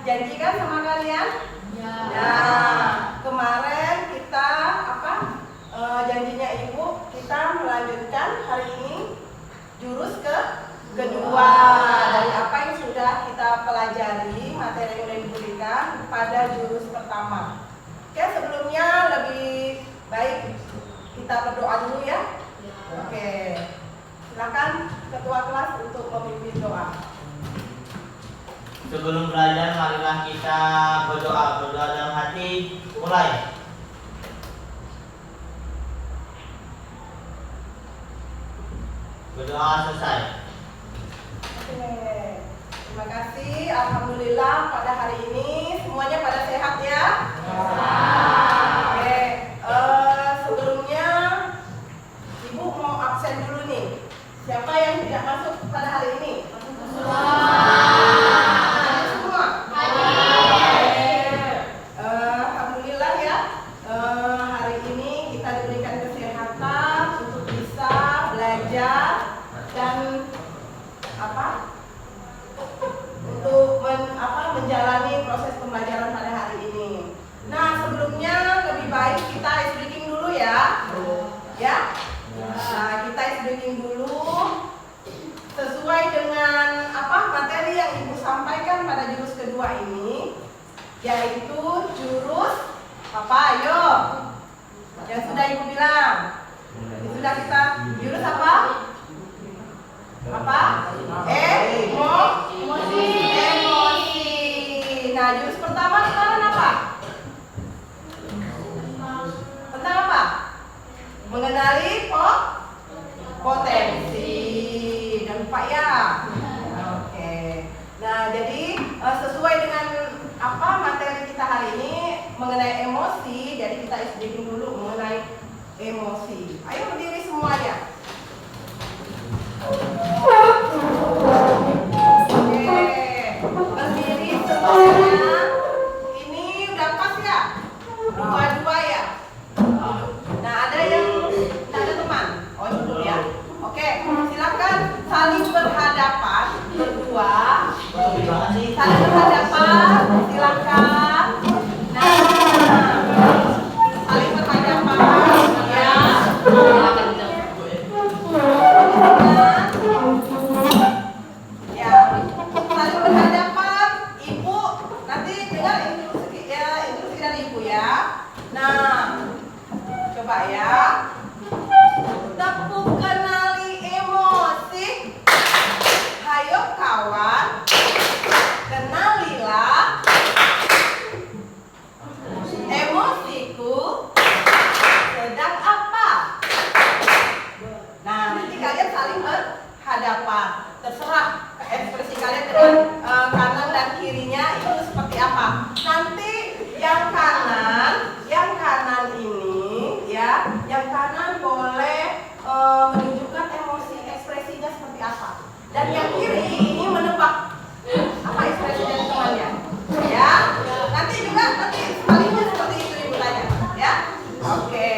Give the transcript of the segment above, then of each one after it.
Janjikan sama kalian? Ya. Nah, kemarin kita janjinya Ibu kita melanjutkan hari ini jurus kedua dari apa yang sudah kita pelajari, materi yang sudah diberikan pada jurus pertama. Oke, sebelumnya lebih baik kita berdoa dulu ya. Oke, silakan ketua kelas untuk memimpin doa. Sebelum belajar, marilah kita berdoa dalam hati. Mulai. Berdoa selesai. Oke, terima kasih. Alhamdulillah pada hari ini semuanya pada sehat ya. Oke, sebelumnya Ibu mau absen dulu nih. Siapa yang tidak masuk pada hari ini? Alhamdulillah ya, hari ini kita diberikan kesehatan untuk bisa belajar dan untuk menjalani proses pembelajaran pada hari ini. Nah, sebelumnya lebih baik kita ice breaking dulu ya. Ya. Nah, kita ice breaking dulu sesuai dengan materi yang Ibu sampaikan pada jurus kedua ini, yaitu jurus ayo yang sudah Ibu bilang. Sudah kita jurus apa? Emosi. Nah, jurus pertama sekarang apa? Tentang apa? Mengenali potensi. Jangan lupa ya. Oke. Nah, jadi sesuai dengan materi kita hari ini mengenai emosi, jadi kita istilahkan dulu mengenai emosi. Ayo berdiri semuanya. Oke, berdiri semuanya. Ini udah pas ya? Dua-dua ya? Nah, ada yang tidak ada teman? Oh, duduk ya. Oke, silakan saling berhadapan berdua. Saling berhadapan, silakan. Nah, saling berhadapan ya. Ya, saling berhadapan. Ibu nanti dengar instruksi dari Ibu ya. Nah, coba ya. Tepuk kenali emosi. Hayo kawan, kenalilah emosiku sedang apa. Nah, nanti kalian saling berhadapan. Terserah ekspresi kalian dengan kanan dan kirinya itu seperti apa. Nanti yang kanan ini ya, yang kanan boleh menunjukkan emosi ekspresinya seperti apa. Dan yang kiri ini menebak apa ekspresi dari temannya. Ya, nanti sebaliknya seperti itu Ibu tanya. Ya, oke.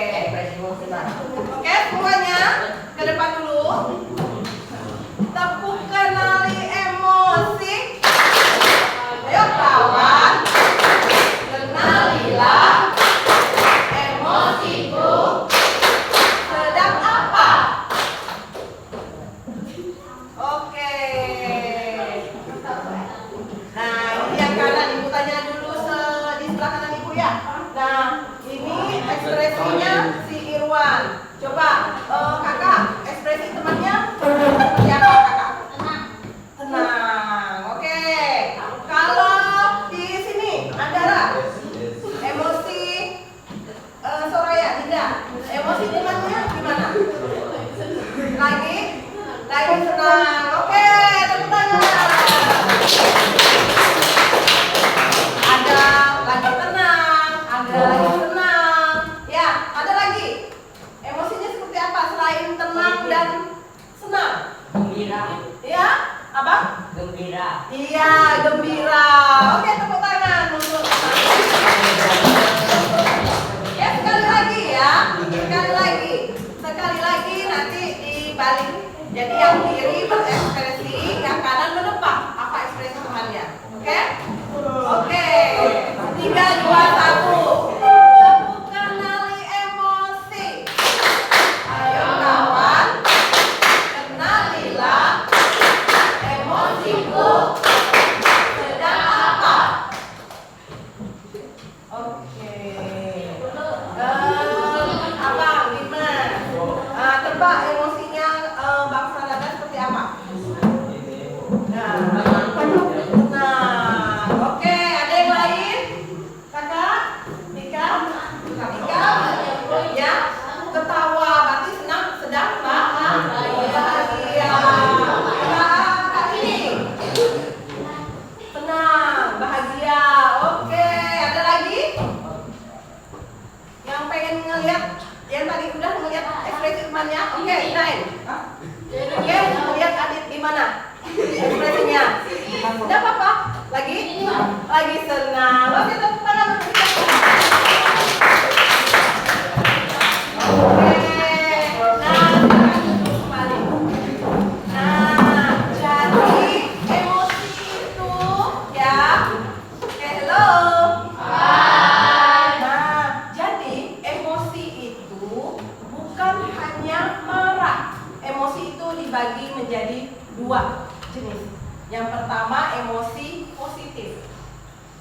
Oke, semuanya ke depan dulu. Tepuk kenali emosi. Ayo kawan, kenalilah emosi. Lagi senang. Oke, tepuk tangan. Ada lagi tenang, ada lagi senang. Ya, ada lagi. Emosinya seperti apa selain tenang dan senang? Gembira. Ya, apa? Gembira. Iya, gembira. Oke, tepuk tangan untuk ya, sekali lagi ya. Sekali lagi nanti dibalik. Jadi yang kiri berekspresi, yang kanan menebak apa ekspresi temannya. Oke? Oke. 3, 2, 1. Tepuk kenali emosi. Ayo kawan, kenalilah emosiku sedang apa? Oke. Abang, Dimas, tebak emosinya Bang Sanada seperti apa? Nah, oke, ada yang lain? Kakak, Tika, ya, ketawa, berarti sedang bahagia. Kak ini, senang, bahagia. Oke, ada lagi? Yang pengen ngeliat, yang tadi udah ngeliat ekspresi temannya? Oke, Nain. Oke, ngeliat Adit gimana ekspresinya? Udah apa-apa? Lagi senang. Oke, tepuk tangan untuk kita. Oke, nah sekarang duduk kembali. Nah, jadi emosi itu ya. Oke, halo. Nah, jadi emosi itu bukan hanya marah. Emosi itu dibagi menjadi 2 jenis. Yang pertama emosi positif.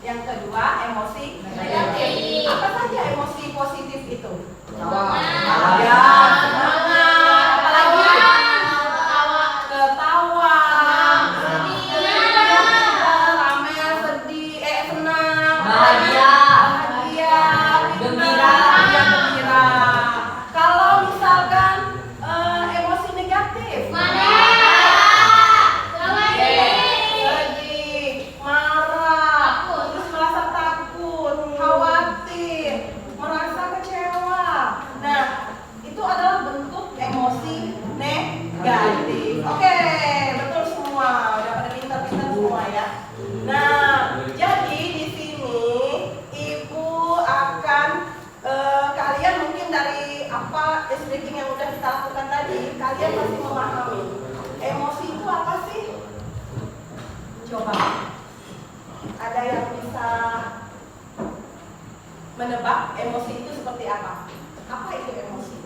Yang kedua emosi negatif. Apa saja emosi positif itu? Ya, semangat. Apalagi? Ketawa. Rame, sedih, senang. Bahagia. Gembira. Kalau misalkan emosi negatif, sedih, marah, terus merasa takut, khawatir, merasa kecewa. Nah, itu adalah bentuk emosi negatif. Oke, betul semua. Udah pada pintar-pintar semua ya. Nah, jadi di sini Ibu akan kalian mungkin dari apa speaking yang udah kita lakukan tadi, kalian pasti memahami emosi itu apa sih? Coba, ada yang bisa menebak emosi itu seperti apa? Apa itu emosi?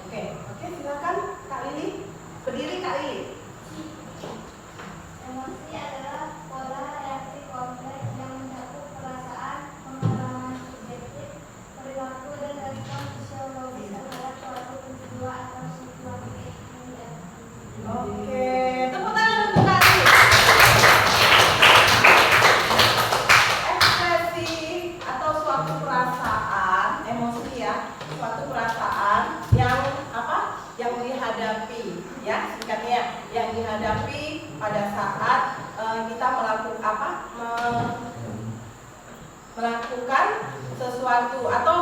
Oke, silakan Kak Lili. Berdiri Kak Lili. Emosi adalah pola reaksi kompleks yang mencakup perasaan, pengalaman subjektif, perilaku, dan respon fisiologis terhadap suatu peristiwa atau situasi yang dihadapi. Oke, tepuk tangan untuk Kak Lili. Ekspresi atau suatu perasaan, emosi ya, suatu perasaan yang apa? Yang dihadapi, ya, singkatnya, yang dihadapi pada saat kita melakukan sesuatu atau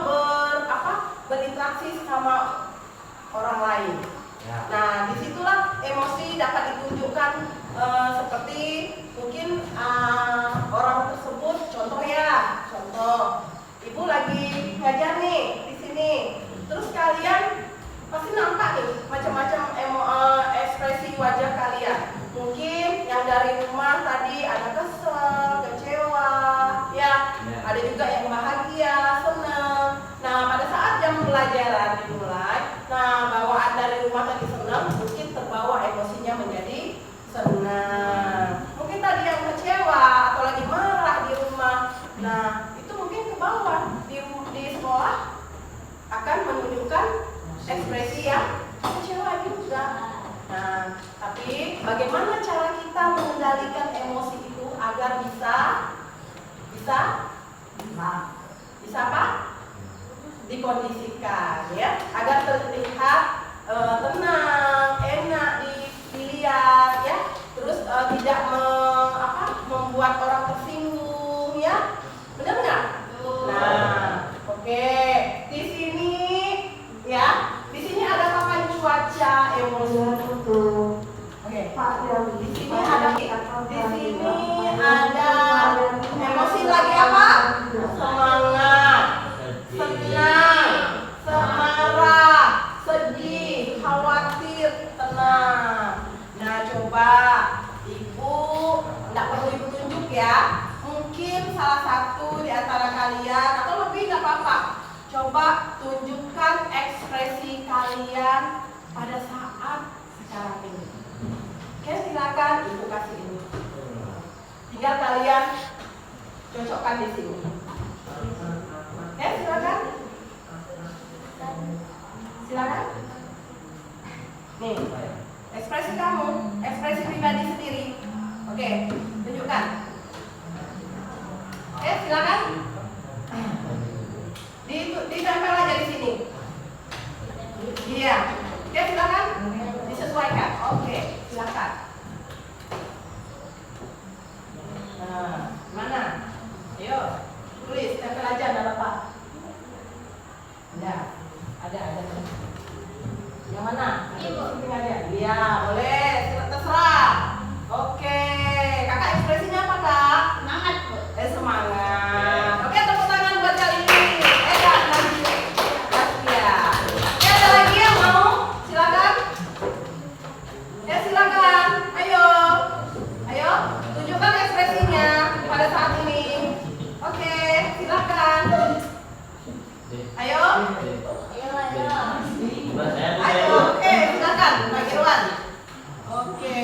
berinteraksi sama orang lain. Nah, disitulah emosi dapat ditunjukkan seperti mungkin orang tersebut, contoh, Ibu lagi ngajar nih di sini, terus kalian pasti nampak nih macam-macam ekspresi wajah kalian. Mungkin yang dari rumah tadi ada kesel, kecewa, ya, ada juga yang bahagia, senang. Nah, pada saat jam pelajaran dimulai, bawaan dari rumah tadi senang, mungkin terbawa emosinya menjadi senang. Mungkin tadi yang kecewa atau lagi marah di rumah, nah itu mungkin ke bawah di sekolah akan menunjukkan ekspresi yang kecewa juga. Nah, tapi bagaimana cara kita mengendalikan emosi itu agar bisa apa? Dikondisikan, ya, agar terlihat tenang, Oke. Di sini ada emosi lagi apa? Semangat, senang, semarah, sedih, khawatir, tenang. Nah, coba Ibu, nggak perlu Ibu tunjuk ya. Mungkin salah satu di antara kalian atau lebih nggak apa-apa. Coba tunjukkan ekspresi kalian pada saat sekarang ini. Oke, silakan Ibu kasih ini. Tinggal kalian cocokkan di sini. Oke, silakan. Silakan. Nih, ekspresi kamu, ekspresi pribadi sendiri. Oke, tunjukkan. Oke, silakan. Ditempel aja di sini. Iya. Oke, silakan. Disesuaikan. Oke, silakan. Nah, mana? Ayo, tulis, tempel aja, nggak apa-apa. Ada. Yang mana? Ibu. Sini aja. Iya, boleh. Terserah. Oke, kakak ekspresinya apa kak? Semangat, Bu. Semangat. Oke, tepuk tangan buat kali ini. Kak, nanti. Ya. Oke, ada lagi yang mau? Silakan. Ya, silakan. Ayo, tunjukkan ekspresinya pada saat ini. Oke, silakan. Ayo. Oke, silakan, Pak Irwan. Oke,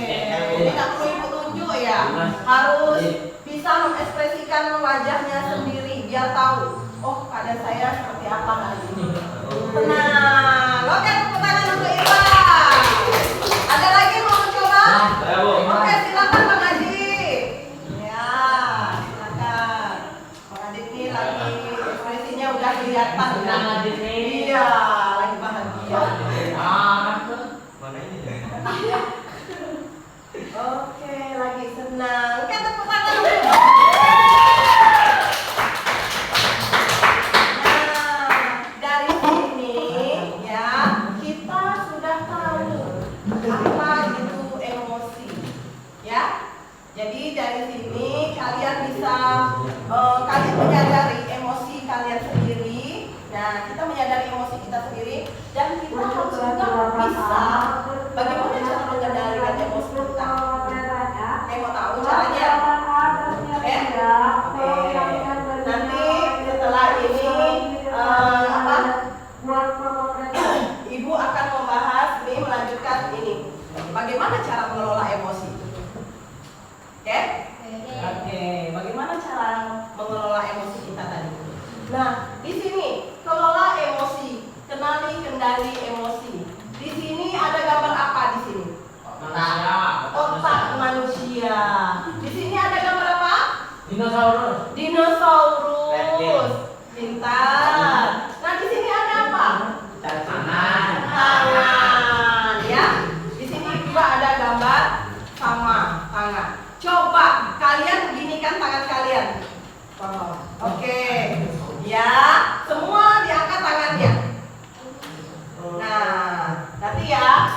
ini nggak perlu Ibu tunjuk ya. Harus bisa mengekspresikan wajahnya sendiri biar tahu. Oh, keadaan saya seperti apa hari ini. Tenang. Oke, tepuk tangan untuk Irwan. Ada lagi yang mau mencoba? Oke, silakan Bang Adi. Ya, silakan. Bang Adi ini lagi ekspresinya udah kelihatan. Iya, lagi bahagia. Oke, lagi senang. Oke, tepuk tangan dulu. Nah, dari sini ya, kita sudah tahu apa itu emosi. Ya. Jadi dari sini kalian bisa kalian menyadari emosi kalian sendiri. Nah, kita menyadari emosi kita sendiri dan kita harus juga bisa bagaimana cara mengendalikan emosi kita. Mau tahu caranya? Oke. Nanti setelah ini Ibu akan membahas ini, melanjutkan ini. Bagaimana cara mengelola emosi? Oke? Oke. Bagaimana cara mengelola emosi kita tadi? Nah, di sini kelola emosi, kenali kendali emosi. Di sini ada gambar apa di sini? Otak manusia. Di sini ada gambar apa? Dinosaurus. Pintar. Nah, di sini ada apa? Tangan. Ya. Di sini juga ada gambar sama tangan. Coba kalian beginikan tangan kalian. Oke. Ya, semua diangkat tangannya. Nah, nanti ya.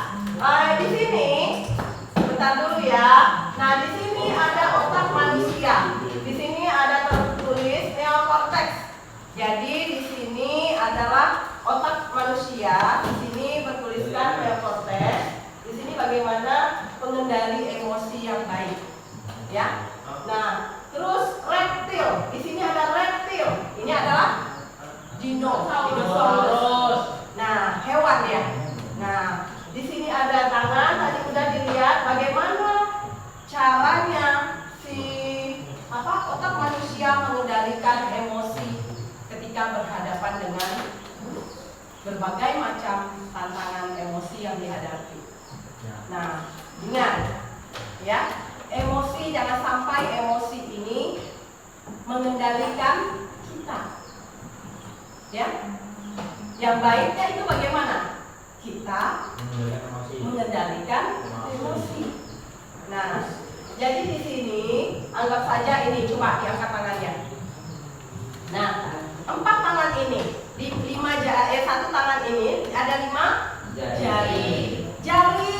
Di sini, bentar dulu ya. Nah, di sini ada otak manusia. Di sini ada tertulis neokortex. Jadi di sini adalah otak manusia. Di sini bertuliskan neokortex. Di sini bagaimana pengendali emosi yang baik. Ya. Nah, terus reptil. Di sini ada reptil. Ini adalah dinosaurus. Nah, hewan ya. Nah, di sini ada tangan, tadi udah dilihat bagaimana caranya otak manusia mengendalikan emosi ketika berhadapan dengan berbagai macam tantangan emosi yang dihadapi. Nah, ingat ya, emosi jangan sampai emosi ini mengendalikan kita. Ya. Yang baiknya itu bagaimana? Kita mengendalikan emosi. Nah, jadi di sini anggap saja ini, coba diangkat tangannya. Nah, 4 tangan ini, di 5 jari, 1 tangan ini ada 5 jari. Jari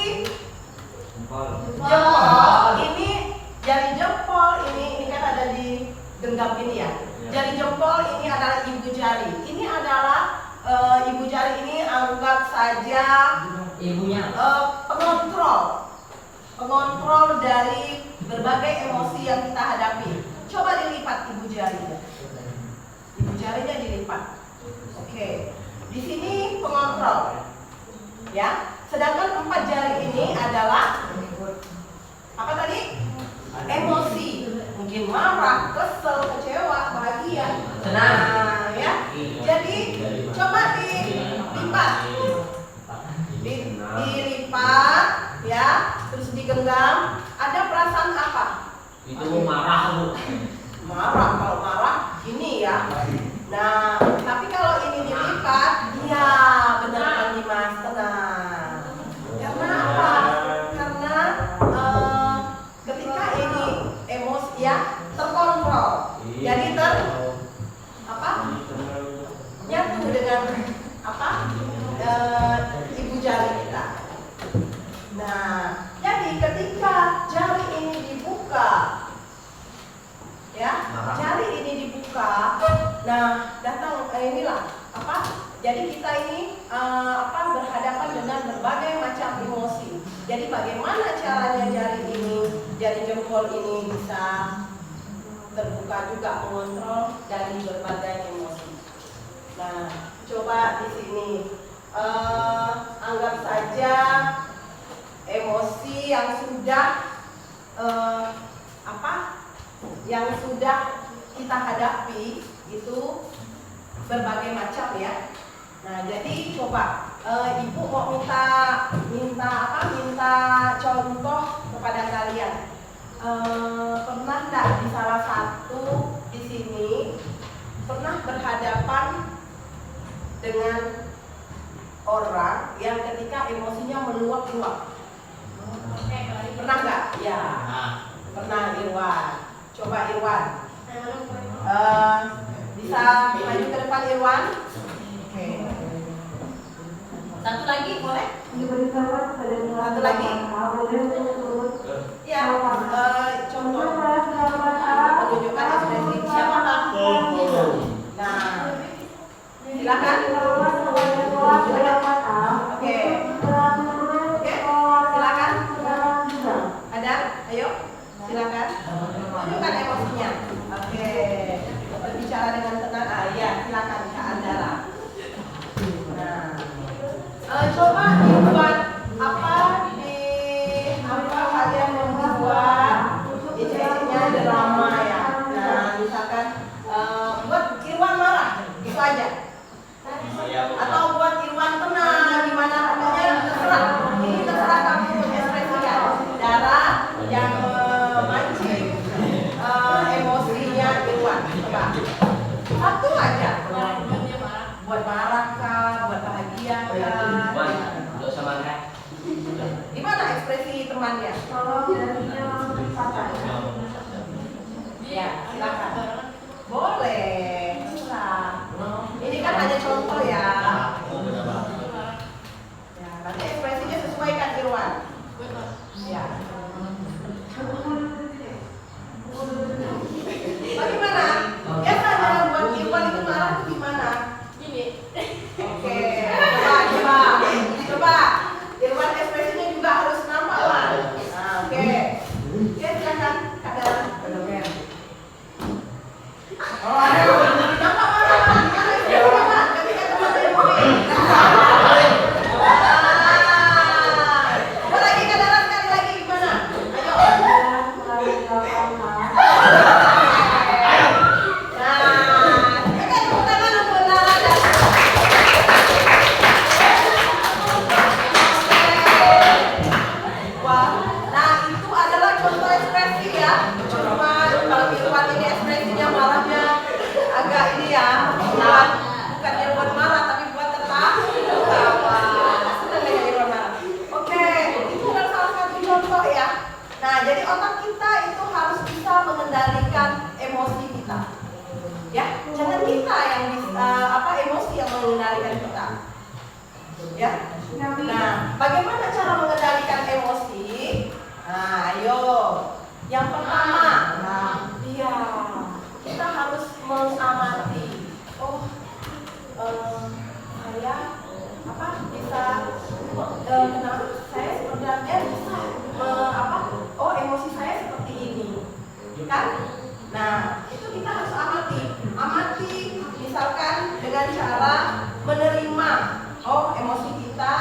genggam, ada perasaan apa? Itu marah Bu. Marah. Kalau marah ini ya. Nah, tapi kalau ini dilipat, iya benar Kang Dimas, tenang. Karena apa? Karena ketika ini emosi ya terkontrol, jadi nyatu dengan apa? Ibu jari kita. Nah, jadi ketika jari ini dibuka, ya, jari ini dibuka, nah datang inilah apa? Jadi kita ini berhadapan dengan berbagai macam emosi. Jadi bagaimana caranya jari jempol ini bisa terbuka juga mengontrol dari berbagai emosi. Nah, coba di sini anggap saja emosi yang sudah yang sudah kita hadapi itu berbagai macam ya. Nah, jadi coba ibu mau minta contoh kepada kalian. Pernah nggak di salah satu di sini pernah berhadapan dengan orang yang ketika emosinya meluap-luap? Pernah nggak? Ya, pernah Irwan. Coba Irwan. Bisa maju ke depan Irwan? Oke. Satu lagi boleh? Satu lagi? Ya, contoh menunjukkan ekspresi siapa Pak? Nah, silakan. Oke, silakan. Ada? Ayo, silakan. Tunjukkan emosinya. Oke, berbicara dengan tenang. Ya, silakan Kak Andara. Nah, coba dibuat kalian membuat ekspresinya drama ya. Nah, misalkan buat Irwan marah, gitu aja. Atau buat Irwan tenang, gimana pokoknya terserah. Ini terserah kamu ekspresikan. Darah yang memancing emosinya Irwan. Coba satu aja. Buat marah kah, buat bahagia kah? Untuk semangat. Gimana ekspresi temannya? Ya, silakan. Boleh. Ini kan hanya contoh ya. Ya, nanti ekspresinya sesuaikan Irwan. Ya. Bagaimana? Biasanya buat Irwan itu marah itu gimana? Gini. Oke. Coba. Irwan ekspresinya juga harus nampak lah. Nah, oke. Oke, silakan Kak Dara. Oh, aduh. Nampak marah. Gimana ekspresinya Pak? Ketika teman emosi. Coba lagi Kak Dara sekali lagi gimana? Ayo. Nah, jadi otak kita itu harus bisa mengendalikan emosi kita. Ya, jangan kita yang emosi yang mengendalikan kita. Ya. Nah, bagaimana cara mengendalikan emosi? Nah, ayo. Yang pertama, kita harus mengamati. Oh, saya bisa kenapa saya sebenarnya bisa oh emosi saya seperti ini kan. Nah, itu kita harus amati misalkan dengan cara menerima oh emosi kita,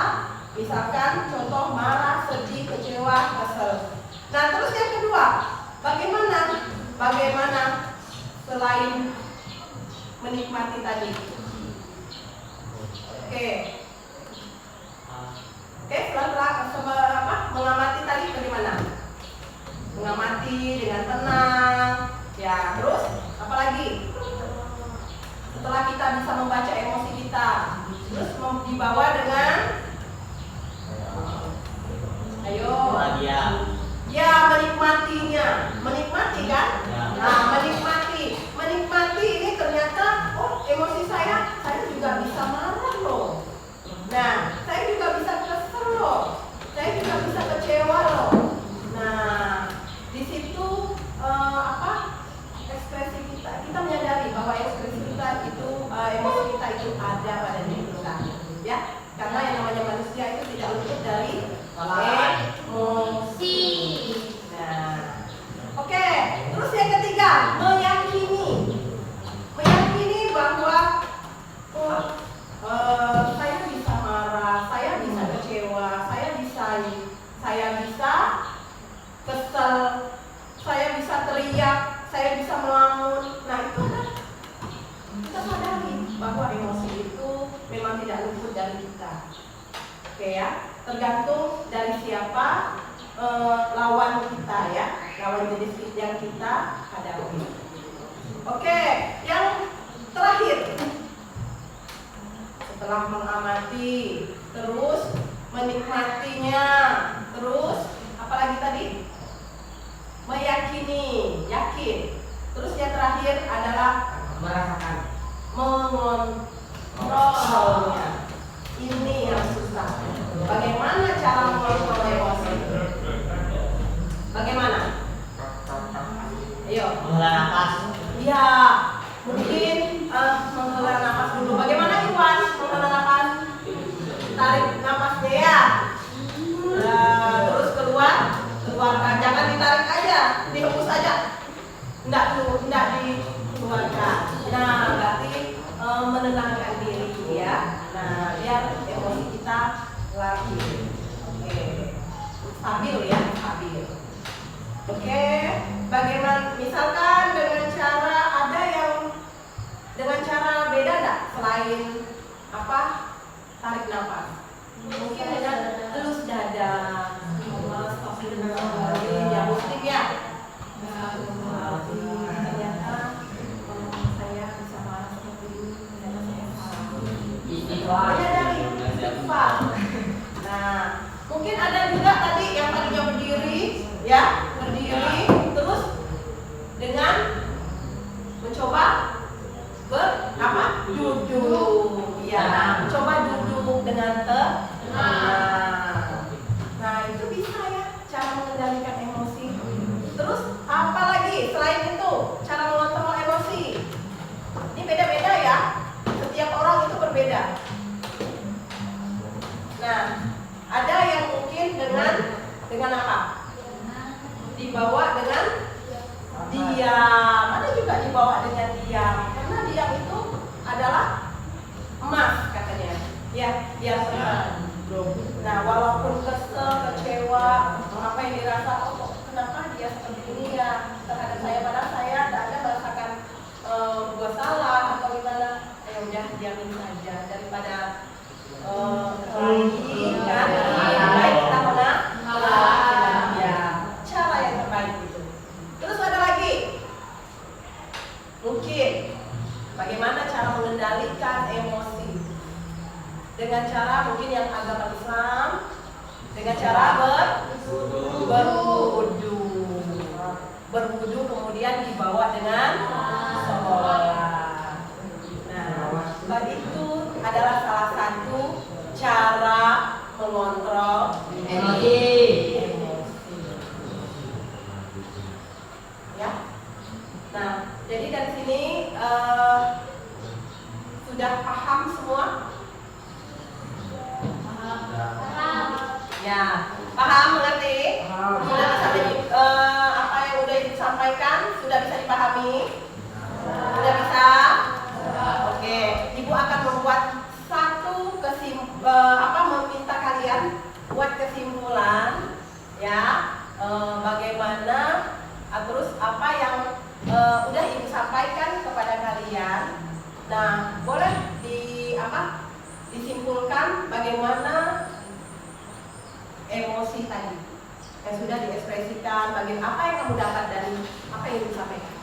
misalkan contoh marah, sedih, kecewa, kesel. Nah, terus yang kedua, bagaimana selain menikmati tadi? Oke, setelah mengamati tadi bagaimana? menikmati dengan tenang. Ya, terus apa lagi? Setelah kita bisa membaca emosi kita, terus dibawa dengan ayo. Bahagia. Ya, menikmatinya. Menikmati kan? Ya. Nah, menikmati ini ternyata, oh emosi saya juga bisa marah loh. Nah, saya juga bisa kesel loh. Saya juga bisa kecewa loh. Nah, di situ ekspresi kita menyadari bahwa ekspresi kita itu, emosi kita itu ada pada diri kita, ya. Karena yang namanya manusia itu tidak luput dari emosi. Nah, oke. Terus yang ketiga, meyakini bahwa saya bisa marah, saya bisa kecewa, saya bisa kesel, saya bisa teriak, saya bisa melamun. Nah, itu adalah kita sadari bahwa emosi itu memang tidak luput dari kita. Oke ya, tergantung dari siapa lawan kita ya, lawan jenis yang kita hadapi. Oke, yang terakhir, setelah mengamati, terus menikmatinya, terus apalagi tadi? Meyakini, yakin. Terus yang terakhir adalah Merasakan. mengontrolnya. Ini yang susah. Bagaimana cara mengontrol emosi? Bagaimana? Ayo. Menghela nafas. Ya, mungkin menghela nafas dulu. Bagaimana Iwan? Menghela nafas? Tarik nafasnya ya. Terus keluarkan. Jangan ditarik aja, dihembus aja. Enggak dikeluarkan. Nah, berarti menenangkan diri ya. Nah, biar emosi kita lagi stabil ya, stabil. Oke, bagaimana misalkan dengan cara beda enggak selain tarik nafas? Mungkin dengan elus dada. Ya muslim ya. Ternyata saya bisa marah seperti ini. Ternyata saya salah. Menyadari istighfar. Nah, mungkin ada juga tadi yang tadinya berdiri, ya, terus dengan mencoba duduk, ya, coba duduk dengan tenang. Nah, itu bisa ya, cara mengendalikan emosi. Terus apa lagi selain itu cara mengontrol emosi? Ini beda-beda ya, setiap orang itu berbeda. Nah, ada yang mungkin dengan apa? Dibawa dengan diam. Ada juga dibawa dengan diam. Karena diam itu adalah emas katanya. Ya, diam tenang. Nah, walaupun kesel, kecewa, apa yang dirasa, oh kenapa dia seperti ini ya terhadap saya, padahal saya tidak ada merasakan gua salah atau gimana. Ya udah diamin saja daripada lagi kan. Baik kita menang. Ya, cara yang terbaik itu. Terus ada lagi, mungkin bagaimana cara mengendalikan emosi dengan cara mungkin yang agama Islam, dengan cara berwudu kemudian dibawa dengan sholat. Nah, itu adalah salah satu cara mengontrol emosi. Ya. Nah, jadi dari sini sudah paham semua? Ya, paham, mengerti? Sudah bisa apa yang udah disampaikan sudah bisa dipahami? Sudah bisa? Oke, Ibu akan membuat meminta kalian buat kesimpulan, ya, bagaimana terus apa yang udah Ibu sampaikan kepada kalian. Nah, boleh disimpulkan bagaimana emosi tadi. yang sudah diekspresikan, bagian apa yang kamu dapat dari apa yang disampaikan.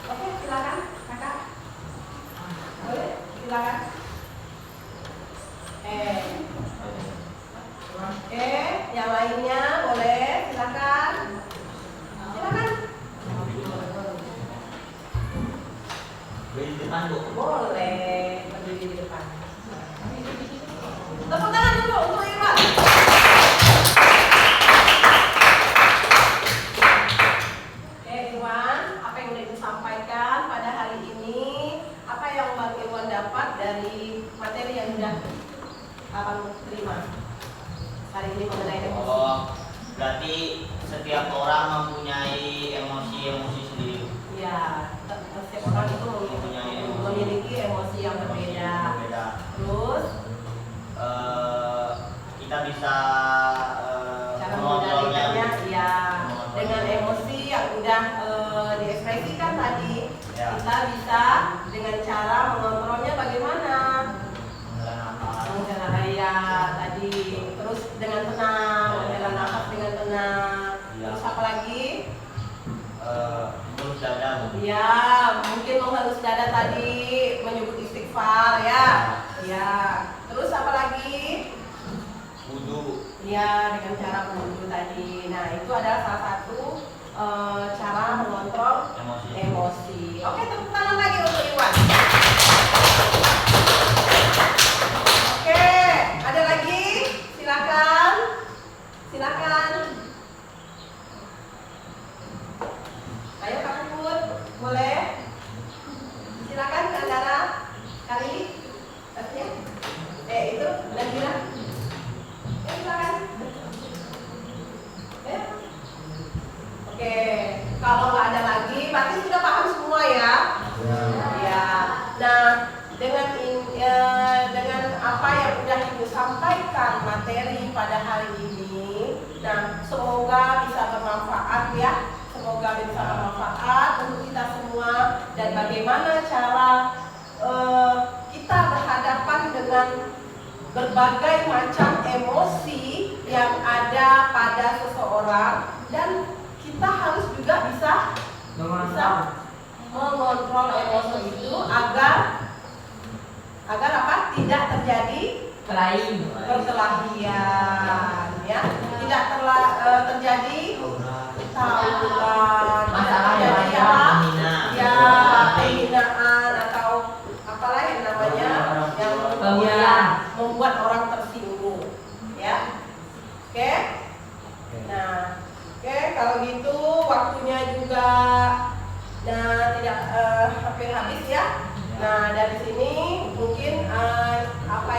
Oke, silakan kakak. Boleh, silakan. Oke, yang lainnya boleh, silakan. Silakan. Berdiri di depan, Bu. Boleh, berdiri di depan. Tepuk tangan dulu untuk Irwan. Oke, Irwan, apa yang udah disampaikan pada hari ini? Apa yang Bang Irwan dapat dari materi yang sudah Abang terima hari ini mengenai emosi? Oh, berarti setiap orang mempunyai emosi-emosi sendiri. Ya, setiap orang itu memiliki emosi yang berbeda. Terus Kita bisa cara mengontrolnya. mengendalikannya, ya, dengan emosi yang udah diekspresikan tadi, Ya. kita bisa dengan cara mengontrolnya bagaimana? Menghela nafas. Menghela ya tadi, terus dengan tenang, menghela nafas dengan tenang. Ya. Terus apa lagi? Menurut dada, Bu. Ya, mungkin menghalus dada tadi, menyebut istighfar ya. Ya, terus apa lagi? Wudu. Ya, dengan cara wudhu tadi. Nah, itu adalah salah satu cara mengontrol emosi. Oke, tepuk tangan lagi untuk Iwan. Oke, ada lagi? Silakan. Silakan. Ayo Kak Puput, boleh? Silakan Kak Dara. Kali tasnya. Itu Nadira. Silakan. Oke, kalau nggak ada lagi, berarti sudah paham semua ya. Ya. Nah, dengan apa yang sudah Ibu sampaikan materi pada hari ini, nah semoga bisa bermanfaat ya. Semoga bisa bermanfaat untuk kita semua dan bagaimana cara kita berhadapan dengan berbagai macam emosi yang ada pada seseorang dan kita harus juga bisa mengontrol emosi itu agar apa? Tidak terjadi perkelahian ya, tidak terjadi tawuran, Masalah tidak yang terjadi banyak, apa? menghina. Ya, penghinaan atau apalah yang namanya yang membuat orang tersinggung ya. Oke? Nah, oke, kalau gitu waktunya juga tidak hampir habis ya. Nah, dari sini mungkin apa